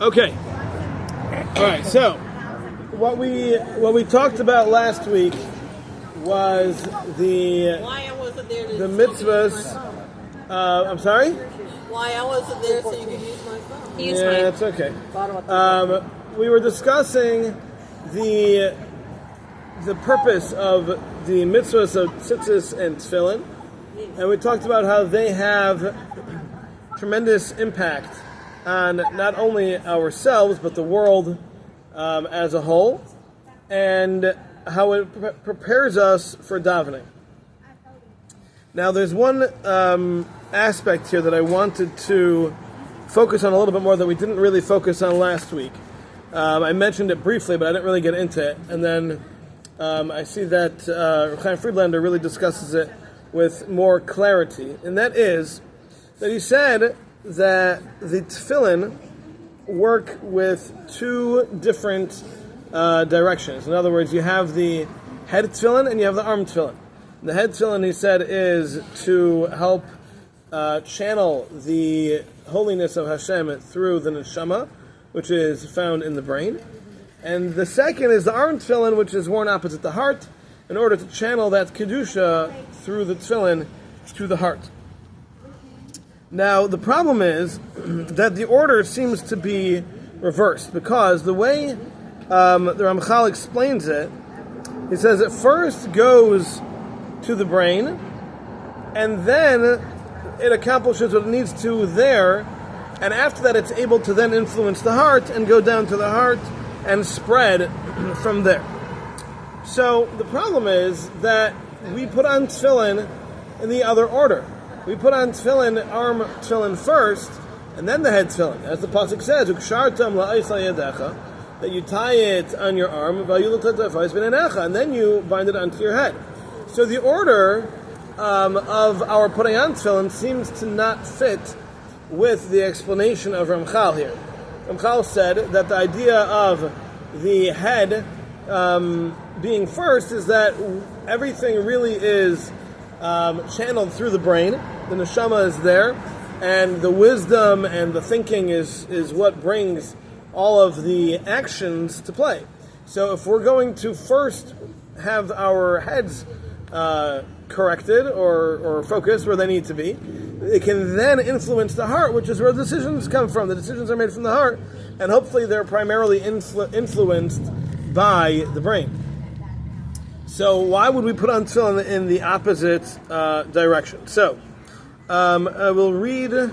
Okay. All right. So, what we talked about last week was the mitzvahs. I'm sorry. Why I wasn't there so you could use my phone? Yeah, it's okay. We were discussing the purpose of the mitzvahs of tzitzis and tefillin, and we talked about how they have tremendous impact on not only ourselves but the world as a whole, and how it prepares us for davening. Now, there's one aspect here that I wanted to focus on a little bit more that we didn't really focus on last week. I mentioned it briefly, but I didn't really get into it. And then I see that Chaim Friedlander really discusses it with more clarity. And that is that he said that the tefillin work with two different directions. In other words, you have the head tefillin and you have the arm tefillin. The head tefillin, he said, is to help channel the holiness of Hashem through the neshama, which is found in the brain. And the second is the arm tefillin, which is worn opposite the heart, in order to channel that kedusha through the tefillin to the heart. Now, the problem is that the order seems to be reversed, because the way the Ramchal explains it, he says it first goes to the brain, and then it accomplishes what it needs to there, and after that it's able to then influence the heart and go down to the heart and spread from there. So the problem is that we put on tefillin in the other order. We put on tefillin, arm tefillin first, and then the head tefillin. As the pasuk says, "Ukshartam la'isla yadecha," that you tie it on your arm, and then you bind it onto your head. So the order of our putting on tefillin seems to not fit with the explanation of Ramchal here. Ramchal said that the idea of the head being first is that everything really is channeled through the brain. The neshama is there, and the wisdom and the thinking is what brings all of the actions to play. So if we're going to first have our heads corrected or focused where they need to be, it can then influence the heart, which is where the decisions come from. The decisions are made from the heart, and hopefully they're primarily influenced by the brain. So why would we put on tefillin in the opposite direction? So I will read to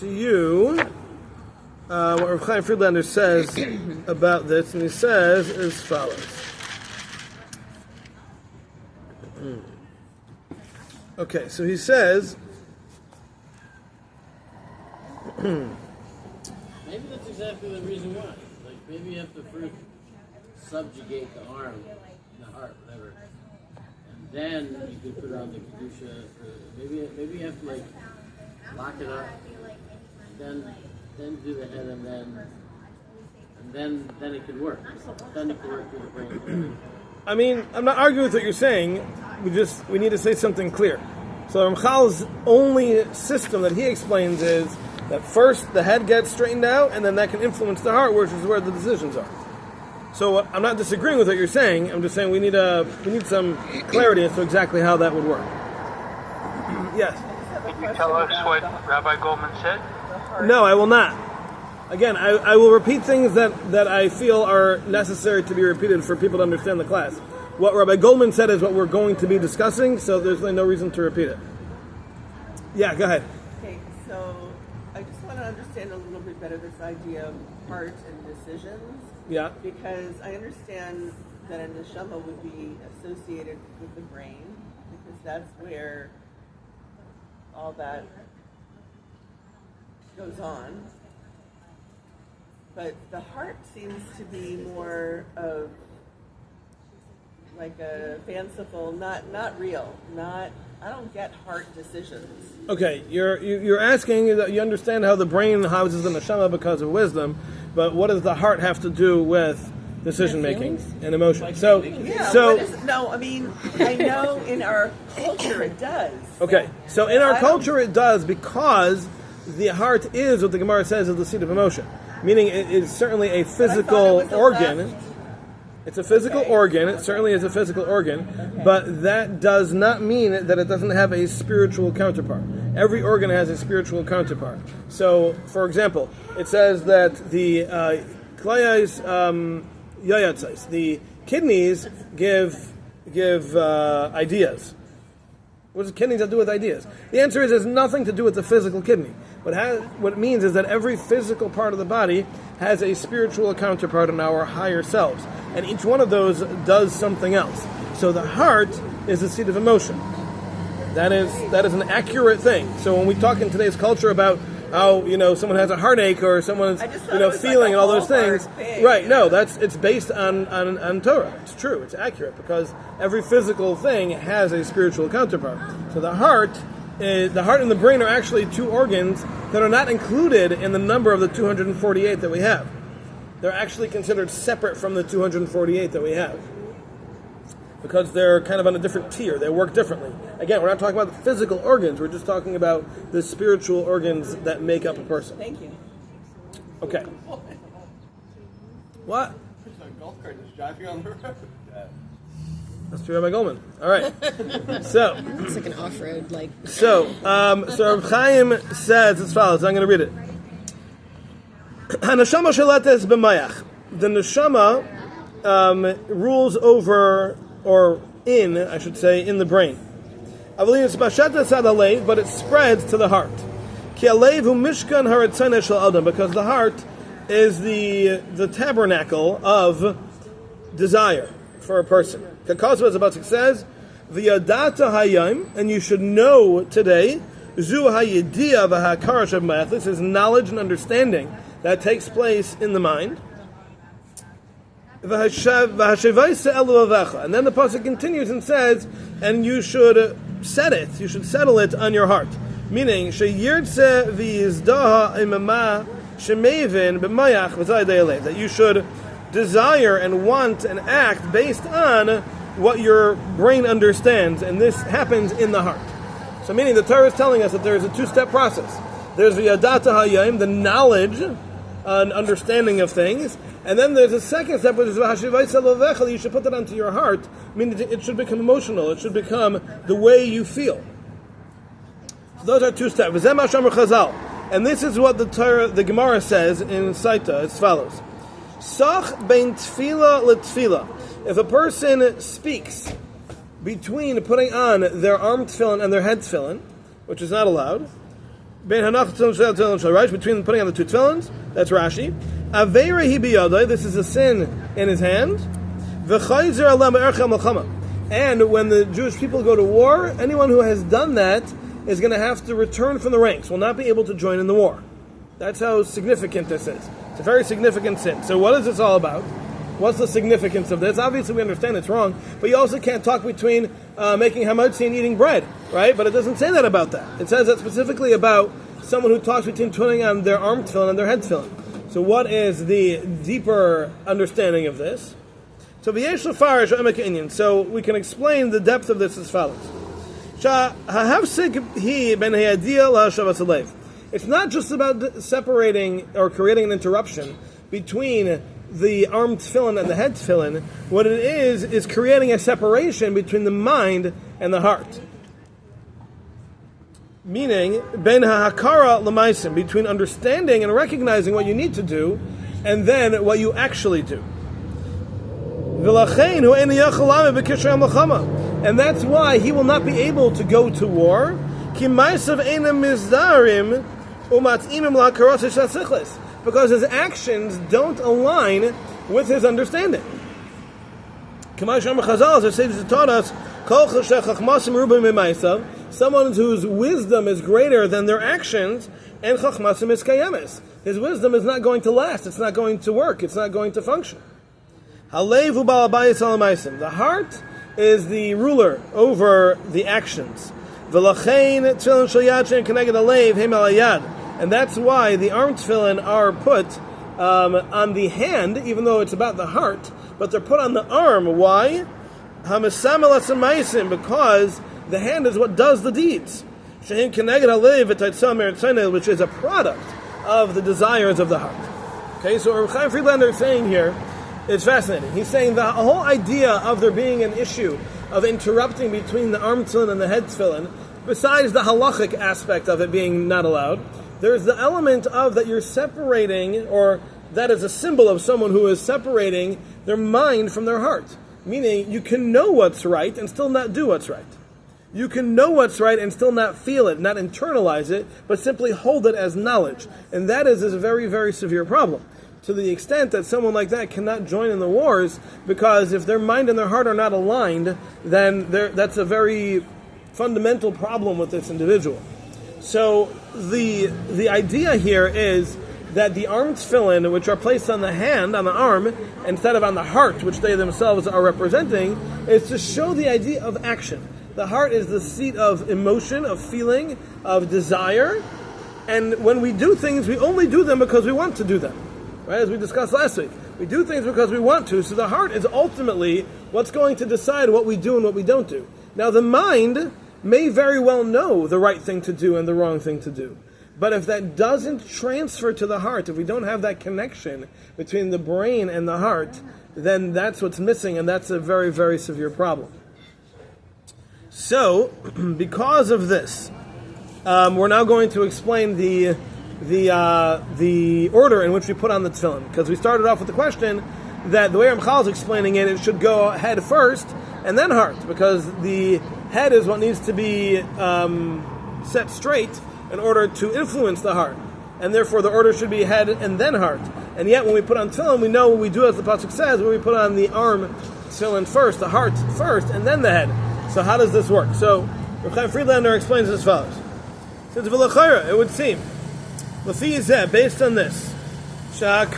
you what Rav Chaim Friedlander says about this, and he says as follows. Okay, so he says, maybe that's exactly the reason why. Like, maybe you have to first subjugate the arm, the heart, whatever, and then you can put on the kedusha. Maybe you have to lock it up, then do the head, and then it can work. Then it can work through the brain. I mean, I'm not arguing with what you're saying. We need to say something clear. So Ramchal's only system that he explains is that first the head gets straightened out, and then that can influence the heart, which is where the decisions are. So I'm not disagreeing with what you're saying. I'm just saying we need some clarity as to exactly how that would work. Yes. Can you tell us what Rabbi Goldman said? No, I will not. Again, I will repeat things that I feel are necessary to be repeated for people to understand the class. What Rabbi Goldman said is what we're going to be discussing, so there's really no reason to repeat it. Yeah, go ahead. Okay, so I just want to understand a little bit better this idea of heart and decisions. Yeah. Because I understand that a neshama would be associated with the brain, because that's where all that goes on. But the heart seems to be more of like a fanciful, not real, I don't get heart decisions. Okay, you're asking that you understand how the brain houses the neshama because of wisdom, but what does the heart have to do with decision making and emotion? I know in our culture it does. Okay, so in our culture it does, because the heart is what the Gemara says is the seat of emotion, meaning it is certainly a physical organ. It's a physical organ. It certainly is a physical organ, but that does not mean that it doesn't have a spiritual counterpart. Every organ has a spiritual counterpart. So, for example, it says that the the kidneys give ideas. What does kidneys have to do with ideas? The answer is it has nothing to do with the physical kidney. What it means is that every physical part of the body has a spiritual counterpart in our higher selves. And each one of those does something else. So the heart is the seat of emotion. That is an accurate thing. So when we talk in today's culture about how someone has a heartache or someone's feeling and all those things, right? No, it's based on Torah. It's true. It's accurate because every physical thing has a spiritual counterpart. So the heart and the brain are actually two organs that are not included in the number of the 248 that we have. They're actually considered separate from the 248 that we have because they're kind of on a different tier. They work differently. Again, we're not talking about the physical organs. We're just talking about the spiritual organs that make up a person. Thank you. Okay. What? There's a golf cart that's driving on the road. That's true, Rabbi Goldman. All right. So It's like an off-road, So Reb Chaim says as follows. I'm going to read it. Haneshama shelates b'mayach. The neshama rules over, or in, I should say, in the brain. But it spreads to the heart. Because the heart is the tabernacle of desire for a person. Kakasva, as Abatzik says, V'yadata hayim, and you should know today, Zu hayidiyah v'hakara sheb'mayach. This is knowledge and understanding that takes place in the mind. And then the pasuk continues and says, and you should set it, you should settle it on your heart. Meaning, that you should desire and want and act based on what your brain understands, and this happens in the heart. So meaning the Torah is telling us that there is a two-step process. There's v'yadata hayim, the knowledge and understanding of things, and then there's a second step, which is you should put that onto your heart, meaning it should become emotional, it should become the way you feel. So those are two steps. And this is what the Gemara says in Saita as follows. Sach bein tefila letefila. If a person speaks between putting on their arm tefillin and their head tefillin, which is not allowed, between putting on the two tefillins, that's Rashi. Aveira hi biyadai, this is a sin in his hand. V'chayzer ala me'ercha melchama. And when the Jewish people go to war, anyone who has done that is going to have to return from the ranks, will not be able to join in the war. That's how significant this is. It's a very significant sin. So what is this all about? What's the significance of this? Obviously we understand it's wrong, but you also can't talk between making hamotzi and eating bread, right? But it doesn't say that about that. It says that specifically about someone who talks between putting on their arm tefillin and their head tefillin. So what is the deeper understanding of this? So so we can explain the depth of this as follows. It's not just about separating or creating an interruption between the arm tefillin and the head tefillin. What it is creating a separation between the mind and the heart. Meaning, ben ha'hakara l'maisim, between understanding and recognizing what you need to do, and then what you actually do. And that's why he will not be able to go to war. Because his actions don't align with his understanding. As the sages taught us, someone whose wisdom is greater than their actions, and chachmasim is kayemes. His wisdom is not going to last, it's not going to work, it's not going to function. The heart is the ruler over the actions. And that's why the arm tefillin are put on the hand, even though it's about the heart, but they're put on the arm. Why? Because the hand is what does the deeds. Shehim Keneged Halev V'Taitzah Me'Retzaynei, which is a product of the desires of the heart. Okay, so what Chaim Friedlander is saying here is fascinating. He's saying the whole idea of there being an issue of interrupting between the arm tefillin and the head tefillin, besides the halachic aspect of it being not allowed, there's the element of that you're separating, or that is a symbol of someone who is separating their mind from their heart. Meaning, you can know what's right and still not do what's right. You can know what's right and still not feel it, not internalize it, but simply hold it as knowledge. And that is a very, very severe problem. To the extent that someone like that cannot join in the wars, because if their mind and their heart are not aligned, then that's a very fundamental problem with this individual. So the idea here is that the arm tefillin, which are placed on the hand, on the arm, instead of on the heart, which they themselves are representing, is to show the idea of action. The heart is the seat of emotion, of feeling, of desire, and when we do things, we only do them because we want to do them. Right, as we discussed last week. We do things because we want to, so the heart is ultimately what's going to decide what we do and what we don't do. Now the mind may very well know the right thing to do and the wrong thing to do. But if that doesn't transfer to the heart, if we don't have that connection between the brain and the heart, then that's what's missing, and that's a very, very severe problem. So, because of this, we're now going to explain the order in which we put on the tefillin, because we started off with the question that the way Ramchal is explaining it, it should go head first and then heart, because the head is what needs to be set straight in order to influence the heart, and therefore the order should be head and then heart. And yet when we put on tefillin, we know what we do, as the pasuk says, when we put on the arm tefillin first, the heart first, and then the head. So how does this work? So Chaim Friedlander explains as follows. Since v'lachayra, it would seem, based on this, that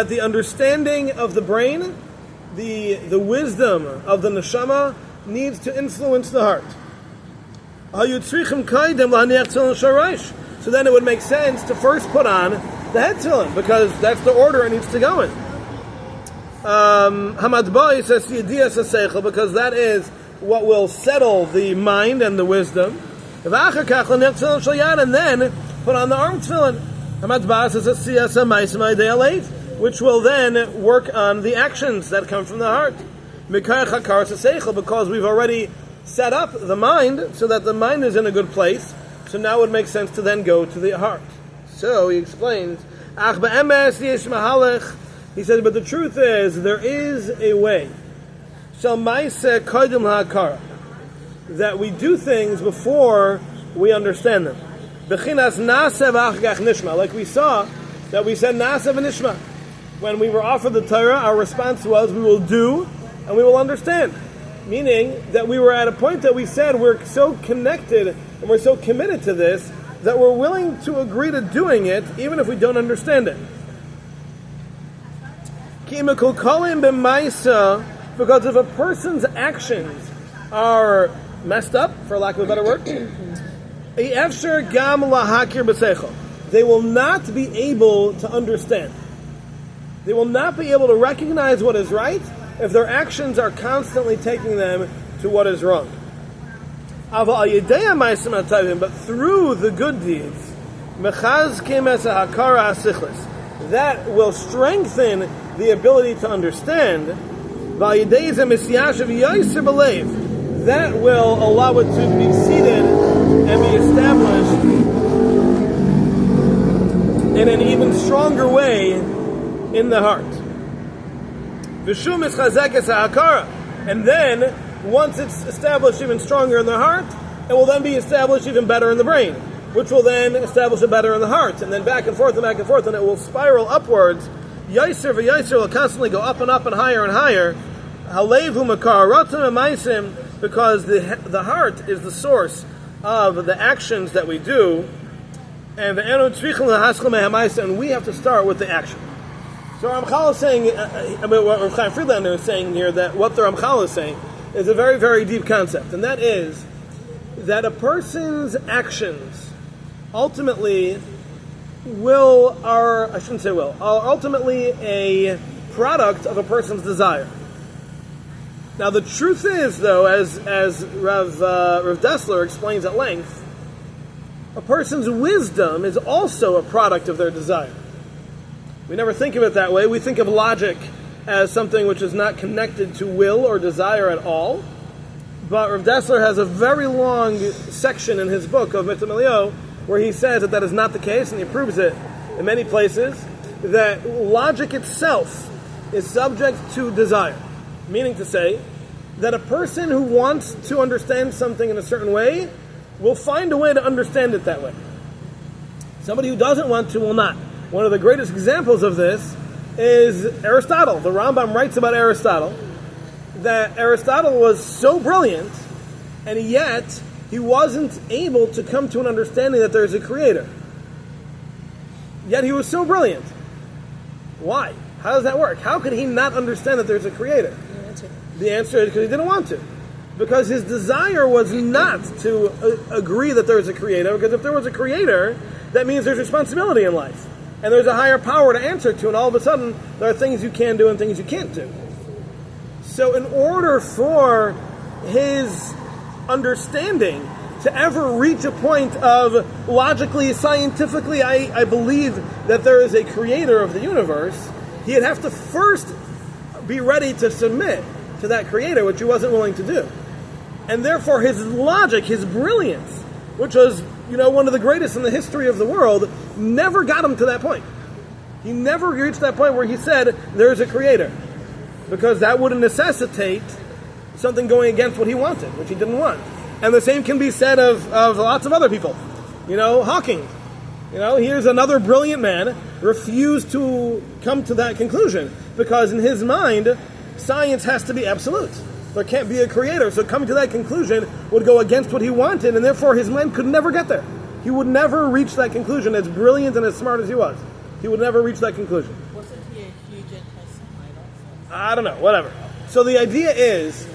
the understanding of the brain, the wisdom of the neshama, needs to influence the heart. So then it would make sense to first put on the head tefillin, because that's the order it needs to go in. Hamadbai says because that is what will settle the mind and the wisdom. And then put on the arm tefillin, which will then work on the actions that come from the heart. Because we've already set up the mind so that the mind is in a good place, so now it would make sense to then go to the heart. So he explains, he said, but the truth is, there is a way that we do things before we understand them. Like we saw, that we said Na'aseh v'nishma. When we were offered the Torah, our response was, we will do and we will understand. Meaning that we were at a point that we said we're so connected and we're so committed to this that we're willing to agree to doing it even if we don't understand it. Because if a person's actions are messed up, for lack of a better word, they will not be able to understand. They will not be able to recognize what is right if their actions are constantly taking them to what is wrong. But through the good deeds, that will strengthen the ability to understand. That will allow it to be seated and be established in an even stronger way in the heart. And then, once it's established even stronger in the heart, it will then be established even better in the brain, which will then establish it better in the heart, and then back and forth, and it will spiral upwards. Yaiser v'yaiser will constantly go up and up and higher and higher. Halevu makar ratzon ma'asim, because the heart is the source of the actions that we do, and we have to start with the action. So Ramchal is saying, what Chaim Friedlander is saying here, that what the Ramchal is saying is a very, very deep concept, and that is that a person's actions ultimately are ultimately a product of a person's desire. Now the truth is, though, as Rav Dessler explains at length, a person's wisdom is also a product of their desire. We never think of it that way. We think of logic as something which is not connected to will or desire at all. But Rav Dessler has a very long section in his book of Mitzvah Milio where he says that is not the case, and he proves it in many places, that logic itself is subject to desire. Meaning to say that a person who wants to understand something in a certain way will find a way to understand it that way. Somebody who doesn't want to will not. One of the greatest examples of this is Aristotle. The Rambam writes about Aristotle that Aristotle was so brilliant, and yet he wasn't able to come to an understanding that there's a creator. Yet he was so brilliant. Why? How does that work? How could he not understand that there's a creator? The answer is because he didn't want to. Because his desire was not to agree that there's a creator, because if there was a creator, that means there's responsibility in life. And there's a higher power to answer to, and all of a sudden, there are things you can do and things you can't do. So in order for his understanding to ever reach a point of logically, scientifically, I believe that there is a creator of the universe, he'd have to first be ready to submit to that creator, which he wasn't willing to do. And therefore his logic, his brilliance, which was, one of the greatest in the history of the world, never got him to that point. He never reached that point where he said, there's a creator. Because that would necessitate something going against what he wanted, which he didn't want. And the same can be said of lots of other people. Hawking. Here's another brilliant man, refused to come to that conclusion. Because in his mind, science has to be absolute. There can't be a creator. So coming to that conclusion would go against what he wanted, and therefore his mind could never get there. He would never reach that conclusion, as brilliant and as smart as he was. He would never reach that conclusion. Wasn't he a huge anti-Semite also? I don't know, whatever. So the idea is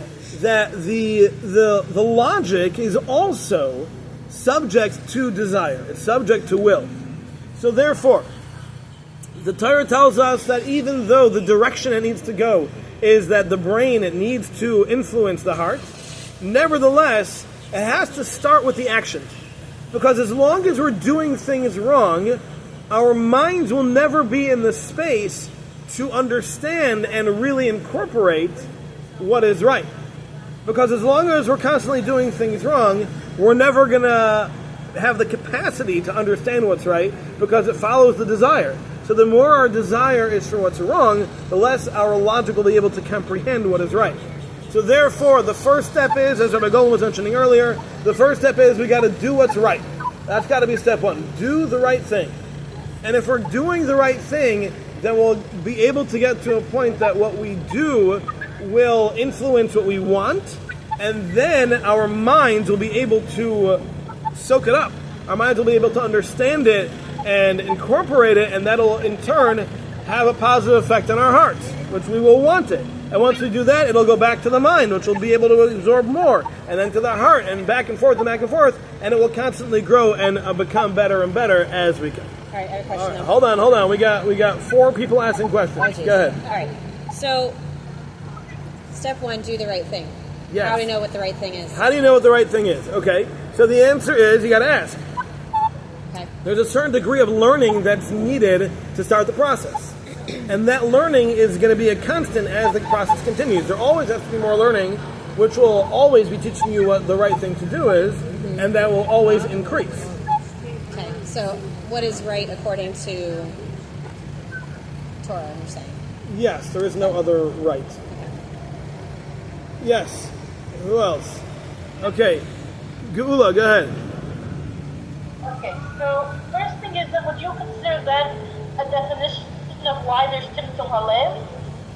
that the logic is also subject to desire. It's subject to will. So therefore, the Torah tells us that even though the direction it needs to go is that the brain, it needs to influence the heart, nevertheless, it has to start with the action. Because as long as we're doing things wrong, our minds will never be in the space to understand and really incorporate what is right. Because as long as we're constantly doing things wrong, we're never going to have the capacity to understand what's right, because it follows the desire. So the more our desire is for what's wrong, the less our logic will be able to comprehend what is right. So therefore, the first step is, as Rabbi Golan was mentioning earlier, the first step is we got to do what's right. That's got to be step one. Do the right thing. And if we're doing the right thing, then we'll be able to get to a point that what we do will influence what we want, and then our minds will be able to soak it up. Our minds will be able to understand it and incorporate it, and that'll in turn have a positive effect on our hearts, which we will want it. And once we do that, it'll go back to the mind, which will be able to absorb more, and then to the heart, and back and forth, and it will constantly grow and become better and better as we go. All right, I have a question. Right, hold on. We got 4 people asking questions. Oh, go ahead. All right. So, step 1, do the right thing. Yes. How do you know what the right thing is? How do you know what the right thing is? Okay. So the answer is you got to ask. Okay. There's a certain degree of learning that's needed to start the process. And that learning is going to be a constant as the process continues. There always has to be more learning, which will always be teaching you what the right thing to do is, and that will always increase. Okay. So, what is right according to Torah, you're saying? Yes, there is no other right. Yes. Who else? Okay. Geula, go ahead. Okay, so first thing is that would you consider that a definition of why there's Timtum Halev?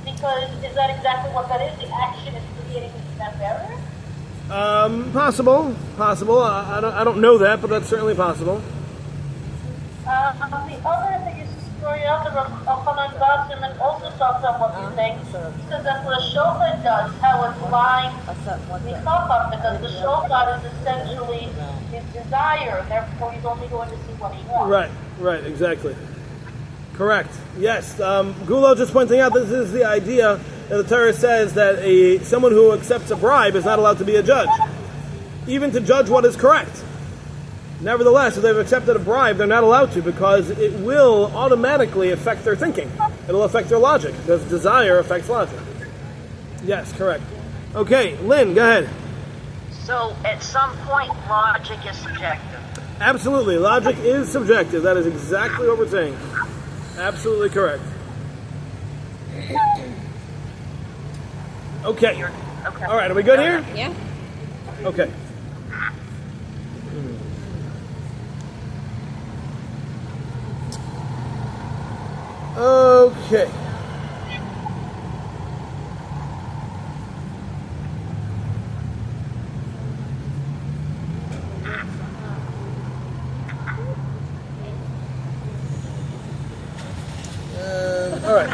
Because is that exactly what that is? The action is creating that barrier? Possible. I don't know that, but that's certainly possible. The other thing is the story of the Elchanan Basim, and also talks about what you're saying. He says that what a shofar does, how it blinds Michacham, because the shofar is essentially his desire, and therefore he's only going to see what he wants. Right, exactly. Correct. Yes. Gulo just pointing out this is the idea that the Torah says that someone who accepts a bribe is not allowed to be a judge, even to judge what is correct. Nevertheless, if they've accepted a bribe, they're not allowed to, because it will automatically affect their thinking. It'll affect their logic, because desire affects logic. Yes, correct. Okay, Lynn, go ahead. So, at some point, logic is subjective. Absolutely, logic is subjective. That is exactly what we're saying. Absolutely correct. Okay. Okay. All right, are we good here? Yeah. Okay. Okay. All right.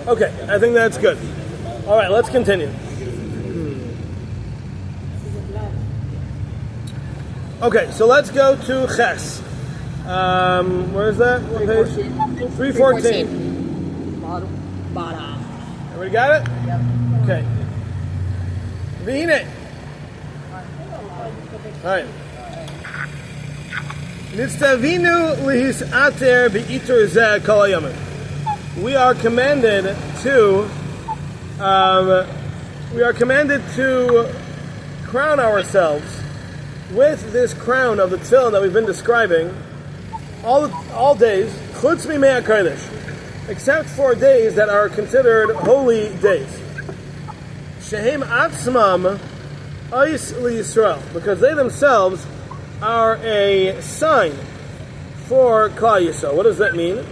Okay, I think that's good. All right, let's continue. Okay, so let's go to Ches. Where is that? What page? 314. Bottom. Everybody got it? Yep. Okay. V'hine. All right. Nitztavinu lihisater be'itur zeh kol hayomim. We are commanded to crown ourselves with this crown of the tefillin that we've been describing all days, chutz mimei HaKodesh, except for days that are considered holy days. Shehem atzmam ois liYisrael, because they themselves are a sign for Klal Yisrael. What does that mean?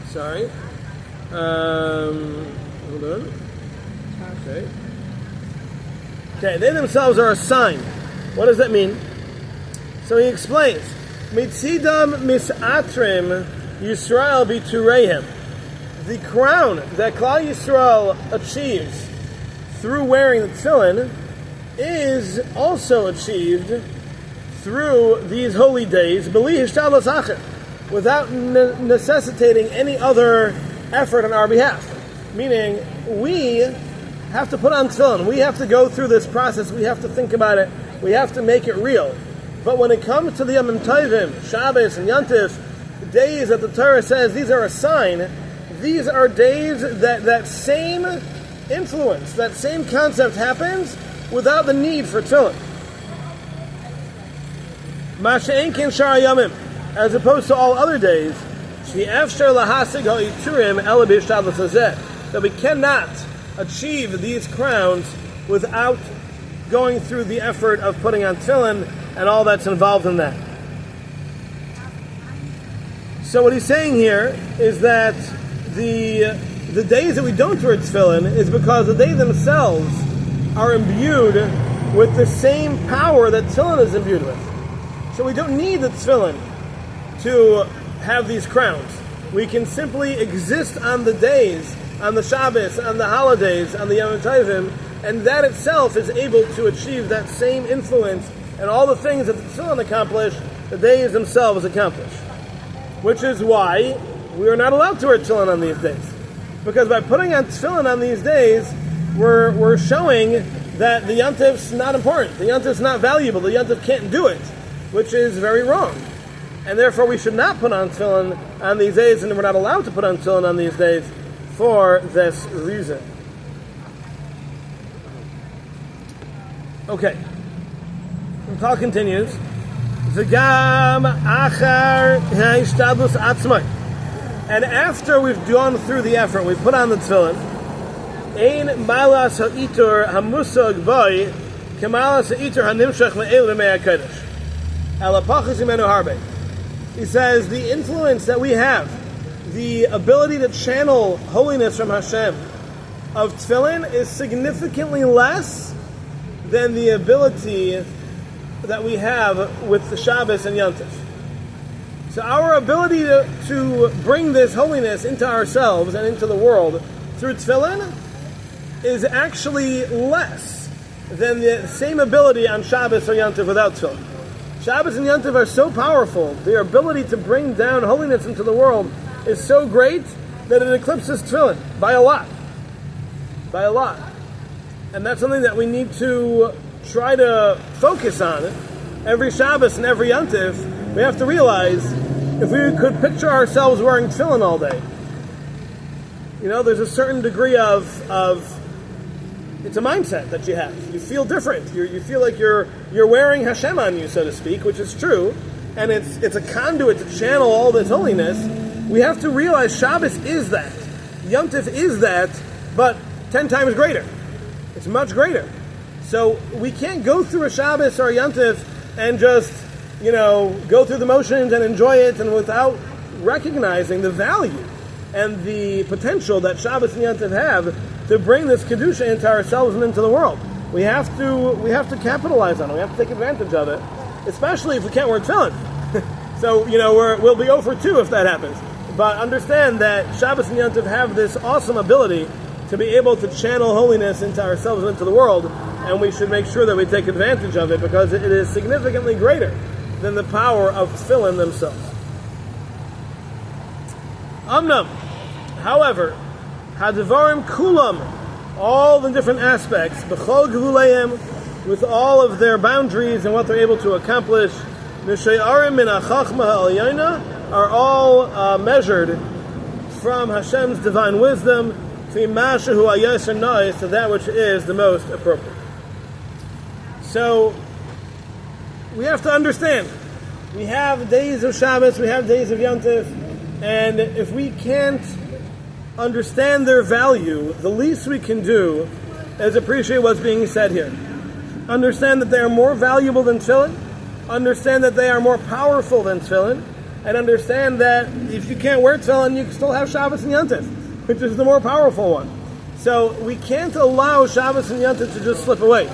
Sorry. Hold on. Okay. Okay, they themselves are a sign. What does that mean? So he explains. Mitzidam misatrim Yisrael bitureihem. The crown that Klal Yisrael achieves through wearing the tefillin is also achieved through these holy days, without necessitating any other effort on our behalf. Meaning, we have to put on tefillin. We have to go through this process. We have to think about it. We have to make it real. But when it comes to the Yom Tovim, Shabbos and Yantif, days that the Torah says these are a sign, these are days that same influence, that same concept happens without the need for tefillin. Masha'en ken shar yamim, as opposed to all other days, that we cannot achieve these crowns without going through the effort of putting on tefillin and all that's involved in that. So what he's saying here is that the days that we don't wear tefillin is because the days themselves are imbued with the same power that tefillin is imbued with. So we don't need the tefillin to have these crowns. We can simply exist on the days, on the Shabbos, on the holidays, on the Yom Tovim, and that itself is able to achieve that same influence and all the things that the tefillin accomplish, the days themselves accomplish. Which is why we are not allowed to wear tefillin on these days. Because by putting on tefillin on these days, we're showing that the Yantif's not important, the Yantif's not valuable, the Yantif can't do it, which is very wrong. And therefore we should not put on tefillin on these days, and we're not allowed to put on tefillin on these days for this reason. Okay. The talk continues. V'gam achar ha'ishtadlus atzmai. And after we've gone through the effort, we've put on the tefillin, ein malas ha'itur hamusag boi kemalas ha'itur hanimshach me'el v'mei HaKodesh. Ala pachas imenu harbe. He says the influence that we have, the ability to channel holiness from Hashem of tefillin is significantly less than the ability that we have with the Shabbos and Yantif. So our ability to bring this holiness into ourselves and into the world through tefillin is actually less than the same ability on Shabbos or Yantif without tefillin. Shabbos and Yontif are so powerful. Their ability to bring down holiness into the world is so great that it eclipses Tefillin by a lot. By a lot. And that's something that we need to try to focus on. Every Shabbos and every Yontif, we have to realize if we could picture ourselves wearing tefillin all day, there's a certain degree of it's a mindset that you have. You feel different. You feel like you're wearing Hashem on you, so to speak, which is true, and it's a conduit to channel all this holiness. We have to realize Shabbos is that. Yontif is that, but 10 times greater. It's much greater. So we can't go through a Shabbos or a Yontif and just, go through the motions and enjoy it, and without recognizing the value and the potential that Shabbos and Yontif have to bring this Kedusha into ourselves and into the world. We have to capitalize on it. We have to take advantage of it, especially if we can't wear tefillin. So, we'll be 0 for 2 if that happens. But understand that Shabbos and Yontif have this awesome ability to be able to channel holiness into ourselves and into the world, and we should make sure that we take advantage of it because it is significantly greater than the power of tefillin themselves. Amnam, however, Hadvarim Kulam, all the different aspects, B'chol Gevuleim, with all of their boundaries and what they're able to accomplish, Nishayarim min HaChachma HaElyona, are all measured from Hashem's divine wisdom to Mashahu HaYaser Na'is, to that which is the most appropriate. So, we have to understand, we have days of Shabbos, we have days of Yontif, and if we can't understand their value, the least we can do is appreciate what's being said here. Understand that they are more valuable than tefillin, understand that they are more powerful than tefillin, and understand that if you can't wear tefillin, you can still have Shabbos and Yontif, which is the more powerful one. So we can't allow Shabbos and Yontif to just slip away.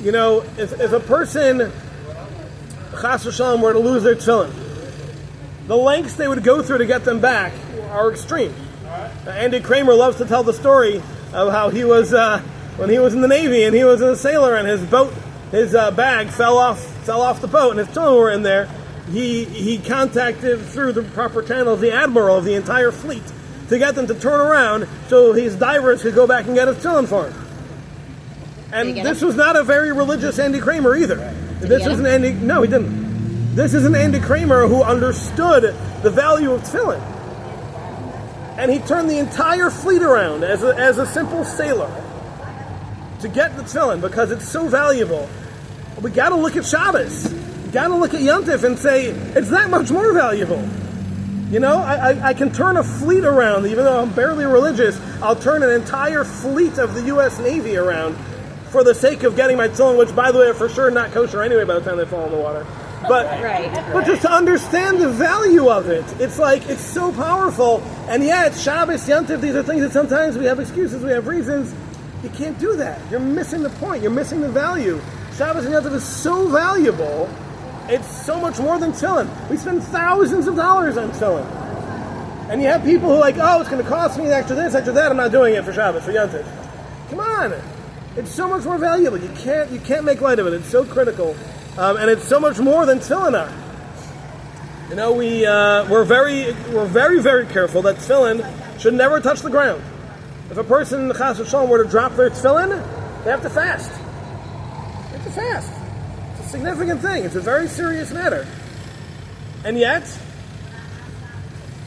If a person, Chas v'Shalom, were to lose their tefillin, the lengths they would go through to get them back are extreme. Andy Kramer loves to tell the story of how he was when he was in the Navy and he was a sailor and his bag fell off the boat and his tefillin were in there. He contacted through the proper channels the admiral of the entire fleet to get them to turn around so his divers could go back and get his tefillin for him. And this was not a very religious Andy Kramer either. This was an Andy. No, he didn't. This is an Andy Kramer who understood the value of tefillin, and he turned the entire fleet around as a simple sailor to get the tefillin because it's so valuable. We got to look at Shabbos. We got to look at Yontif and say it's that much more valuable. I can turn a fleet around, even though I'm barely religious. I'll turn an entire fleet of the U.S. Navy around for the sake of getting my tefillin, which, by the way, are for sure not kosher anyway by the time they fall in the water. But but just to understand the value of it, it's so powerful. And yet, Shabbos, Yontif, these are things that sometimes we have excuses, we have reasons. You can't do that. You're missing the point. You're missing the value. Shabbos and Yontif is so valuable. It's so much more than tefillin. We spend thousands of dollars on tefillin. And you have people who are like, oh, it's going to cost me extra this, extra that. I'm not doing it for Shabbos, for Yontif. Come on. It's so much more valuable. You can't make light of it. It's so critical. And it's so much more than tefillin are. We're very, very careful that tefillin should never touch the ground. If a person in the Chas v'Shalom were to drop their tefillin, they have to fast. They have to fast. It's a significant thing. It's a very serious matter. And yet,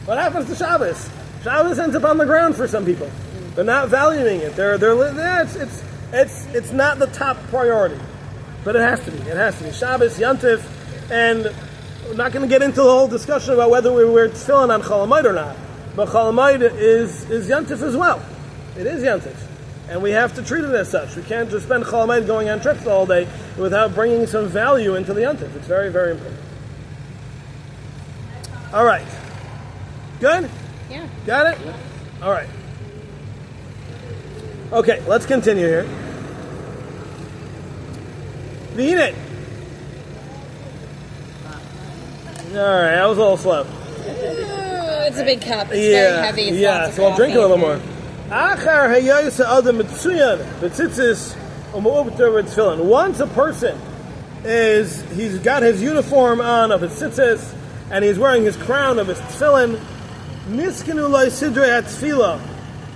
what happens to Shabbos? Shabbos ends up on the ground for some people. They're not valuing it. It's not the top priority. But it has to be. It has to be. Shabbos, Yontif, and we're not going to get into the whole discussion about whether we wear tefillin on Chol Hamoed or not. But Chol Hamoed is Yontif as well. It is Yontif. And we have to treat it as such. We can't just spend Chol Hamoed going on trips all day without bringing some value into the Yontif. It's very, very important. All right. Good? Yeah. Got it? Yeah. All right. Okay, let's continue here. V'hinei. All right, that was a little slow. It's a big cup. It's very heavy. It's lots of so I'll drink a little more. Once a person is he's got his uniform on of his tzitzis, and he's wearing his crown of his tefillin. Niskenu lo sidrei hatefila.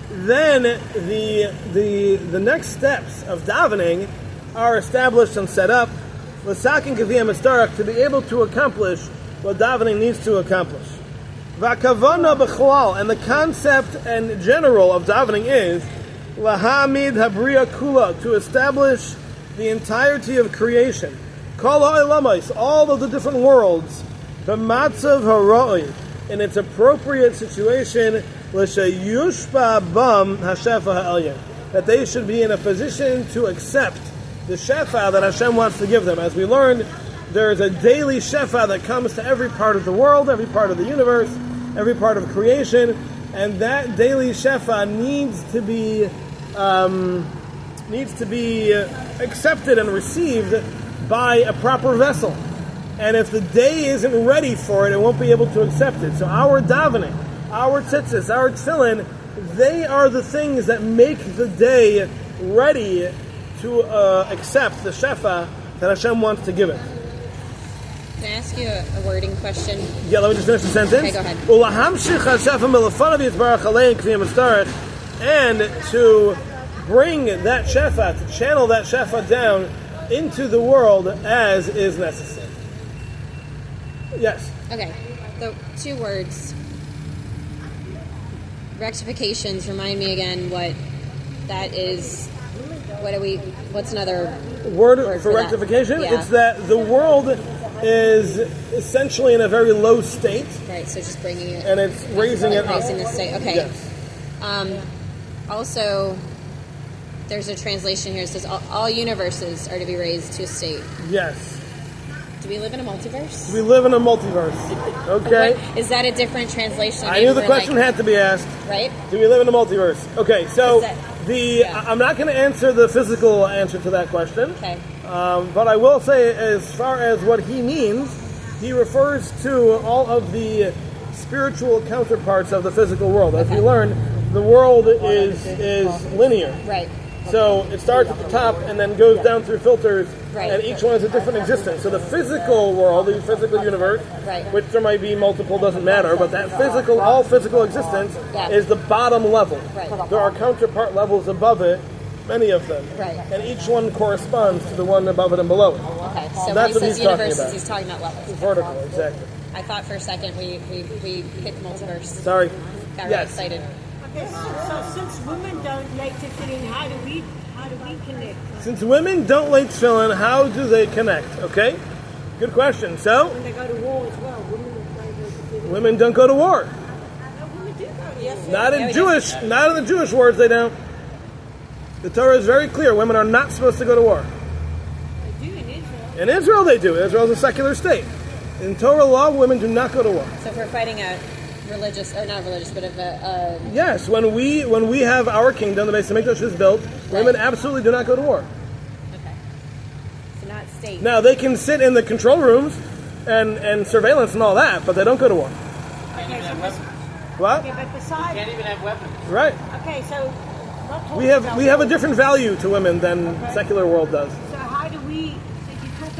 Then the next steps of davening are established and set up. L'sakin kaviyam estarach, to be able to accomplish what davening needs to accomplish. V'akavana b'chalal, and the concept and general of davening is lahamid habriya kula, to establish the entirety of creation. Kol ha'olamos, all of the different worlds, b'matzav haroi, in its appropriate situation, l'sheyushpa bam hashefa ha'elyon, that they should be in a position to accept the shefa that Hashem wants to give them. As we learned, there is a daily shefa that comes to every part of the world, every part of the universe, every part of creation, and that daily shefa needs to be accepted and received by a proper vessel. And if the day isn't ready for it, it won't be able to accept it. So our davening, our tzitzis, our tefillin, they are the things that make the day ready to accept the shefa that Hashem wants to give it. Can I ask you a wording question? Yeah, let me just finish the sentence. Okay, go ahead. And to bring that shefa, to channel that shefa down into the world as is necessary. Yes. Okay, so 2 words. Rectifications, remind me again what that is. What's another word for rectification? Yeah. It's that the world is essentially in a very low state. Right, so just bringing it... And it's raising it up. Raising the state, okay. Yes. Also, there's a translation here that says all universes are to be raised to a state. Yes. Do we live in a multiverse? We live in a multiverse. Okay. Is that a different translation? I knew the question had to be asked. Right? Do we live in a multiverse? Okay, so I'm not going to answer the physical answer to that question. Okay. But I will say, as far as what he means, he refers to all of the spiritual counterparts of the physical world. As we learned, the world is linear. Right. So it starts at the top and then goes down through filters, right. And each one has a different existence. So the physical world, the physical universe, right. which there might be multiple, doesn't matter, but that all physical existence is the bottom level. Right. There are counterpart levels above it, many of them, right. And each one corresponds to the one above it and below it. Okay, so that's when he what says he's talking universes, about. he's talking about levels. Vertical, exactly. I thought for a second we hit multiverse. Sorry. Got really excited. Okay, so since women don't like to fit in, how do we connect? Since women don't like tefillin, how do they connect? Okay, good question. So When they go to war as well, women don't go to war. women do go. Yes. Not in the Jewish words, they don't. The Torah is very clear. Women are not supposed to go to war. They do in Israel. In Israel, they do. Israel is a secular state. In Torah law, women do not go to war. So if we're fighting a religious, or not religious, but of a... Yes, when we have our kingdom, the Beis Hamikdash is built, women absolutely do not go to war. Okay. So not state. Now, they can sit in the control rooms and surveillance and all that, but they don't go to war. Can't even have weapons. What? Okay, but besides... Can't even have weapons. Right. Okay, so... We have a different value to women than secular world does. So how do we...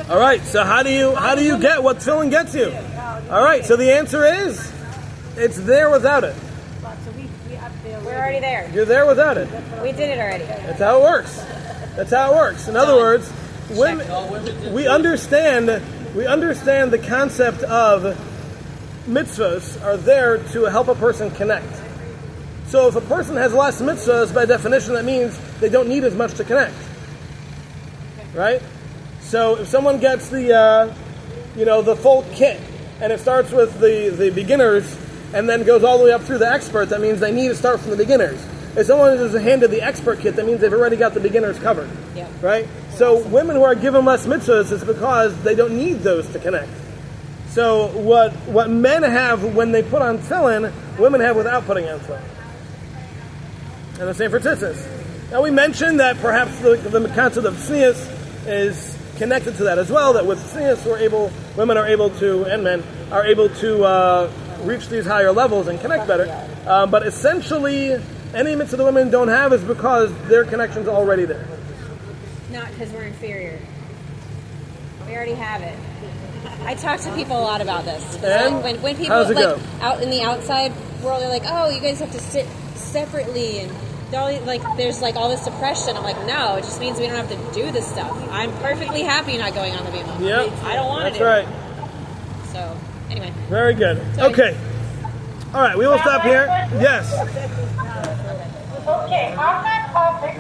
All right, so how do you get what tefillin gets you? All right, so the answer is, it's there without it. We're already there. You're there without it. We did it already. That's how it works. That's how it works. In other words, we understand the concept of mitzvahs are there to help a person connect. So if a person has less mitzvahs, by definition, that means they don't need as much to connect. Right? So if someone gets the full kit, and it starts with the beginners, and then goes all the way up through the expert, that means they need to start from the beginners. If someone is handed the expert kit, that means they've already got the beginners covered. Yeah. Right? So women who are given less mitzvahs is because they don't need those to connect. So what men have when they put on tefillin, women have without putting on tefillin. And the same for tzitzis. Now we mentioned that perhaps the concept of tznius is connected to that as well, that with tznius women are able to, and men, are able to reach these higher levels and connect better. But essentially, any mitzvah the women don't have is because their connection's already there. Not because we're inferior. We already have it. I talk to people a lot about this. And? When people How's it like go? out in the outside world, they're like, "Oh, you guys have to sit separately," and they're all, like, there's like all this suppression. I'm like, no, it just means we don't have to do this stuff. I'm perfectly happy not going on the bima. Yep. I don't want to That's do right. it. So anyway. Very good. Sorry. Okay. All right, we will stop here. Yes. Okay, on that topic,